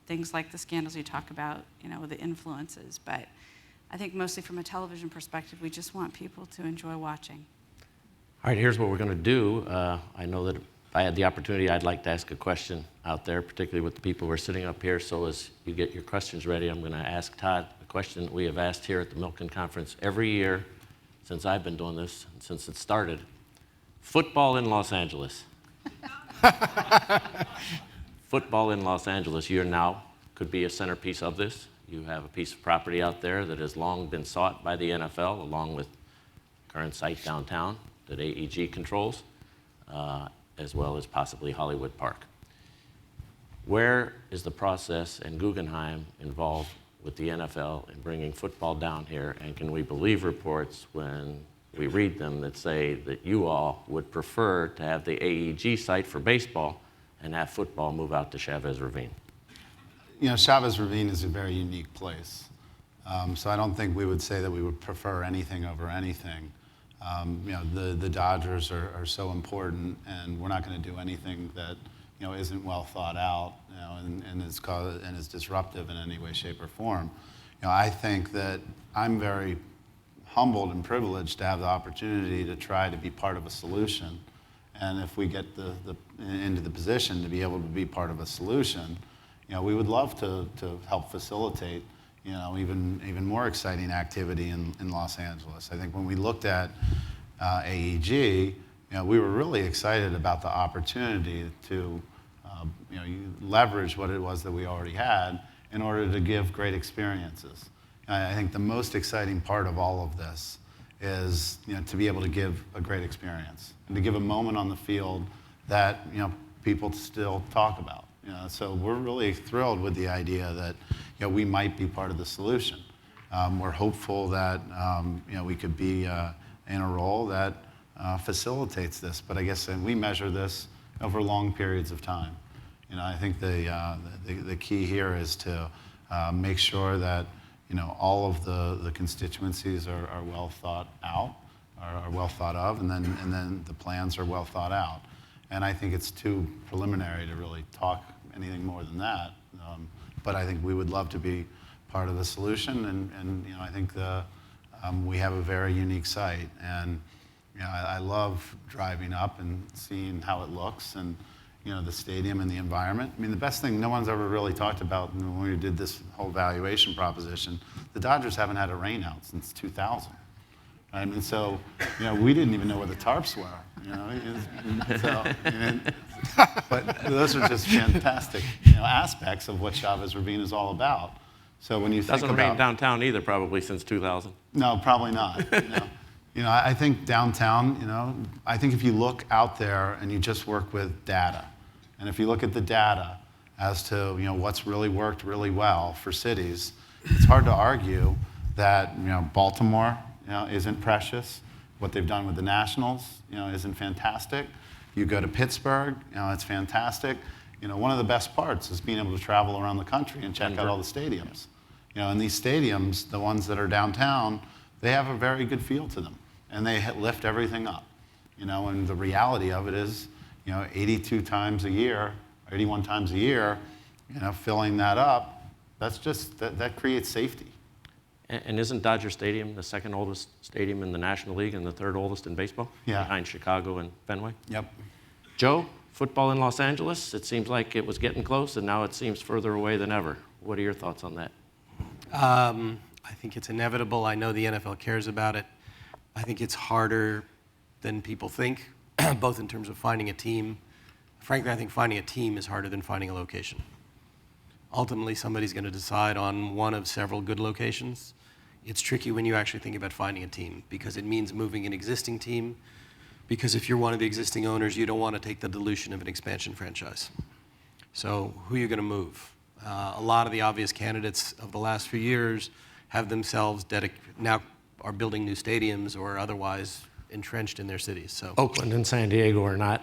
things like the scandals you talk about, the influences. But I think mostly from a television perspective, we just want people to enjoy watching. All right, here's what we're going to do. I know that if I had the opportunity, I'd like to ask a question out there, particularly with the people who are sitting up here. So as you get your questions ready, I'm going to ask Todd a question that we have asked here at the Milken Conference every year since I've been doing this, and since it started. Football in Los Angeles. Football in Los Angeles, you now could be a centerpiece of this. You have a piece of property out there that has long been sought by the NFL, along with current site downtown that AEG controls, as well as possibly Hollywood Park. Where is the process and Guggenheim involved with the NFL in bringing football down here? And can we believe reports when we read them that say that you all would prefer to have the AEG site for baseball and have football move out to Chavez Ravine? You know, Chavez Ravine is a very unique place. So I don't think we would say that we would prefer anything over anything. You know, the Dodgers are so important, and we're not going to do anything that, you know, isn't well thought out, you know, and is disruptive in any way, shape, or form. You know, I think that I'm very humbled and privileged to have the opportunity to try to be part of a solution. And if we get into the position to be able to be part of a solution, you know, we would love to help facilitate, you know, even more exciting activity in Los Angeles. I think when we looked at AEG, you know, we were really excited about the opportunity to, you know, leverage what it was that we already had in order to give great experiences. And I think the most exciting part of all of this is, you know, to be able to give a great experience and to give a moment on the field that, you know, people still talk about. You know, so we're really thrilled with the idea that, you know, we might be part of the solution. We're hopeful that, you know, we could be in a role that facilitates this. But I guess we measure this over long periods of time. You know, I think the key here is to make sure that, you know, all of the constituencies are well thought out, are well thought of, and then the plans are well thought out. And I think it's too preliminary to really talk anything more than that. But I think we would love to be part of the solution, and you know, I think we have a very unique site, and you know, I love driving up and seeing how it looks, and you know, the stadium and the environment. I mean, the best thing no one's ever really talked about when we did this whole valuation proposition, the Dodgers haven't had a rainout since 2000. Right? And so, you know, we didn't even know where the tarps were. You know, so, but those are just fantastic, you know, aspects of what Chavez Ravine is all about. So when you think Doesn't about rain downtown either, probably since 2000. No, probably not. You know, I think downtown, you know, I think if you look out there and you just work with data, and if you look at the data as to, you know, what's really worked really well for cities, it's hard to argue that, you know, Baltimore, you know, isn't precious. What they've done with the Nationals, you know, isn't fantastic. You go to Pittsburgh, you know, it's fantastic. You know, one of the best parts is being able to travel around the country and check out all the stadiums. You know, and these stadiums, the ones that are downtown, they have a very good feel to them, and they lift everything up. You know, and the reality of it is, you know, 82 times a year, 81 times a year, you know, filling that up, that's just, that creates safety. And isn't Dodger Stadium the second oldest stadium in the National League and the third oldest in baseball? Yeah. Behind Chicago and Fenway? Yep. Joe, football in Los Angeles, it seems like it was getting close, and now it seems further away than ever. What are your thoughts on that? I think it's inevitable. I know the NFL cares about it. I think it's harder than people think, both in terms of finding a team. Frankly, I think finding a team is harder than finding a location. Ultimately, somebody's going to decide on one of several good locations. It's tricky when you actually think about finding a team, because it means moving an existing team, because if you're one of the existing owners, you don't want to take the dilution of an expansion franchise. So who are you going to move? A lot of the obvious candidates of the last few years have themselves now are building new stadiums or otherwise entrenched in their cities. So Oakland and San Diego are not,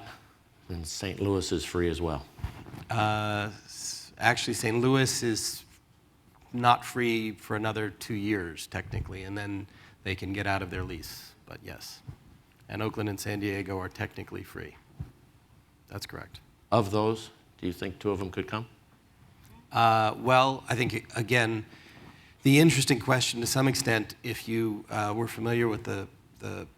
and St. Louis is free as well. Actually, St. Louis is not free for another 2 years, technically, and then they can get out of their lease, but yes. And Oakland and San Diego are technically free. That's correct. Of those, do you think two of them could come? Well, I think, again, The interesting question, to some extent, if you were familiar with the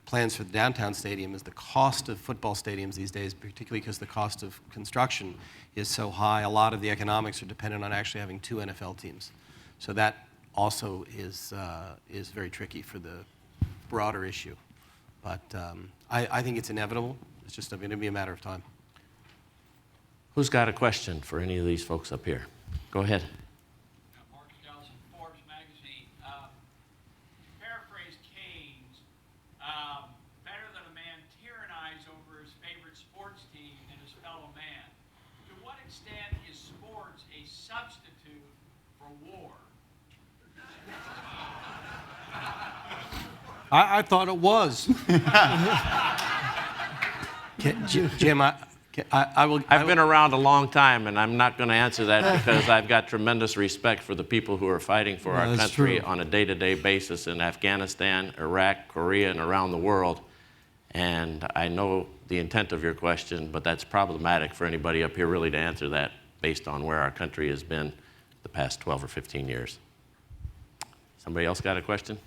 plans for the downtown stadium, is the cost of football stadiums these days, particularly because the cost of construction is so high. A lot of the economics are dependent on actually having 2 NFL teams. So that also is very tricky for the broader issue. But I think it's inevitable. It's just going to be a matter of time. Who's got a question for any of these folks up here? Go ahead. Marcus Johnson, Forbes magazine. To paraphrase Keynes, better that a man tyrannize over his favorite sports team than his fellow man. To what extent is sports a substitute for war? I thought it was. Jim, I've been around a long time, and I'm not going to answer that because I've got tremendous respect for the people who are fighting for our That's country true. on a day-to-day basis in Afghanistan, Iraq, Korea, and around the world. And I know the intent of your question, but that's problematic for anybody up here really to answer that based on where our country has been the past 12 or 15 years. Somebody else got a question?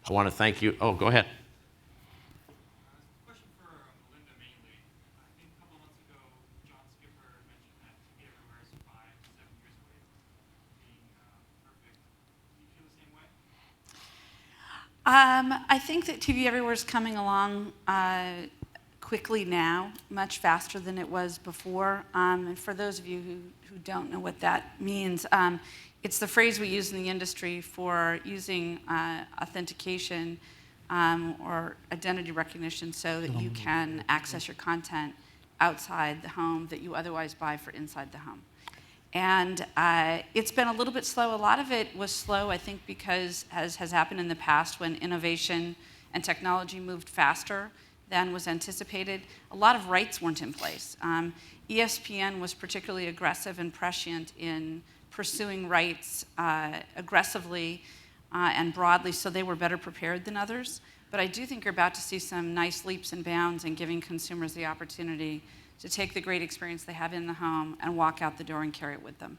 I want to thank you. Oh, go ahead. Question for Melinda mainly. I think a couple months ago, John Skipper mentioned that TV everywhere is 5 to 7 years away from being perfect. Do you feel the same way? I think that TV Everywhere is coming along quickly now, much faster than it was before. And for those of you who don't know what that means, it's the phrase we use in the industry for using authentication or identity recognition so that you can access your content outside the home that you otherwise buy for inside the home. And it's been a little bit slow. A lot of it was slow, I think, because, as has happened in the past when innovation and technology moved faster than was anticipated, a lot of rights weren't in place. ESPN was particularly aggressive and prescient in pursuing rights aggressively and broadly, so they were better prepared than others. But I do think you're about to see some nice leaps and bounds in giving consumers the opportunity to take the great experience they have in the home and walk out the door and carry it with them.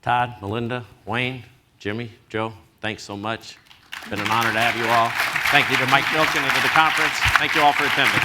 Todd, Melinda, Wayne, Jimmy, Joe, thanks so much. It's been an honor to have you all. Thank you to Mike Milken and to the conference. Thank you all for attending.